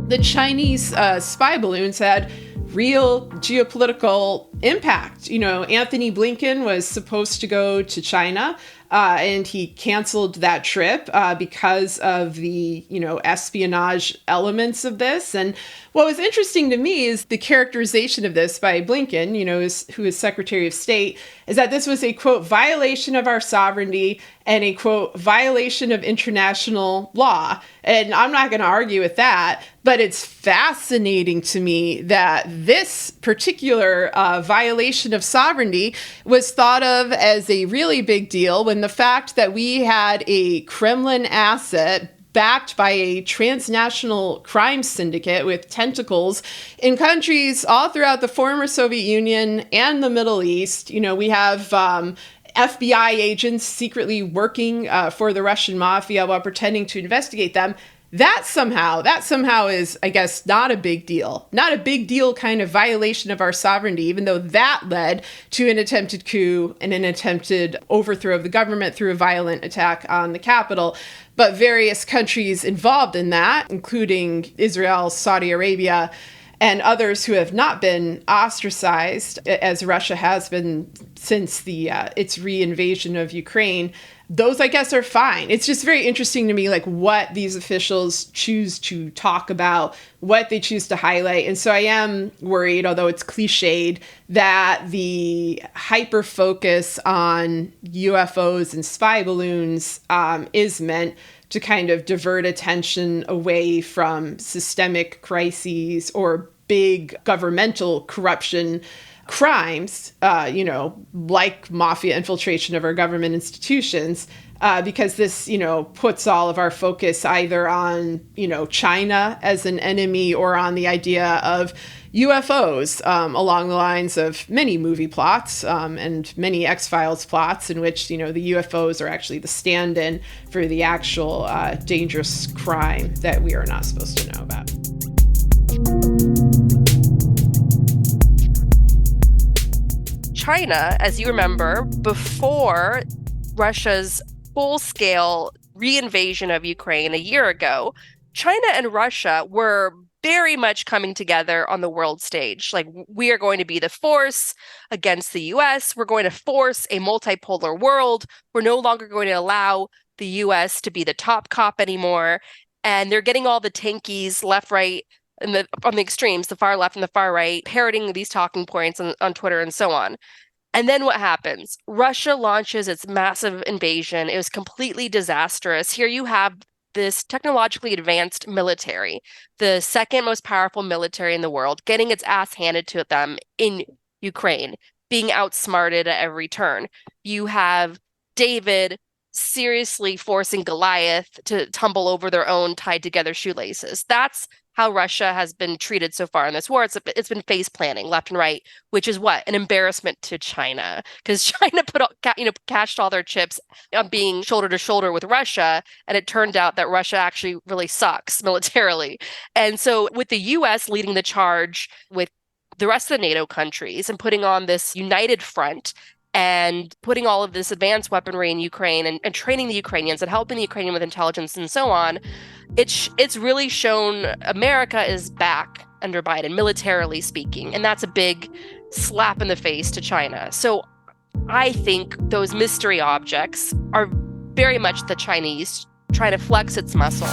the Chinese spy balloons had real geopolitical impact. Anthony Blinken was supposed to go to China, and he canceled that trip because of the, espionage elements of this. And what was interesting to me is the characterization of this by Blinken, who is Secretary of State, is that this was a, quote, violation of our sovereignty and a, quote, violation of international law. And I'm not going to argue with that, but it's fascinating to me that this particular violation of sovereignty was thought of as a really big deal, when the fact that we had a Kremlin asset backed by a transnational crime syndicate with tentacles in countries all throughout the former Soviet Union and the Middle East. We have FBI agents secretly working for the Russian mafia while pretending to investigate them. That somehow is, I guess, not a big deal. Not a big deal kind of violation of our sovereignty, even though that led to an attempted coup and an attempted overthrow of the government through a violent attack on the Capitol. But various countries involved in that, including Israel, Saudi Arabia, and others who have not been ostracized, as Russia has been since its reinvasion of Ukraine, those, I guess, are fine. It's just very interesting to me, what these officials choose to talk about, what they choose to highlight. And so I am worried, although it's cliched, that the hyper focus on UFOs and spy balloons is meant to kind of divert attention away from systemic crises or big governmental corruption crimes, like mafia infiltration of our government institutions, because this, puts all of our focus either on, China as an enemy or on the idea of UFOs, along the lines of many movie plots and many X-Files plots in which, the UFOs are actually the stand-in for the actual dangerous crime that we are not supposed to know about. China, as you remember, before Russia's full-scale reinvasion of Ukraine a year ago, China and Russia were very much coming together on the world stage. We are going to be the force against the US. We're going to force a multipolar world. We're no longer going to allow the US to be the top cop anymore. And they're getting all the tankies left, right, on the extremes, the far left and the far right, parroting these talking points on Twitter and so on. And then what happens? Russia launches its massive invasion. It was completely disastrous. Here you have this technologically advanced military, the second most powerful military in the world, getting its ass handed to them in Ukraine, being outsmarted at every turn. You have David seriously forcing Goliath to tumble over their own tied together shoelaces. That's how Russia has been treated so far in this war. It's been face planting left and right, which is what? An embarrassment to China, because China cashed all their chips on being shoulder to shoulder with Russia, and it turned out that Russia actually really sucks militarily. And so with the US leading the charge with the rest of the NATO countries and putting on this united front and putting all of this advanced weaponry in Ukraine and training the Ukrainians and helping the Ukrainian with intelligence and so on, it's really shown America is back under Biden, militarily speaking. And that's a big slap in the face to China. So I think those mystery objects are very much the Chinese trying to flex its muscle.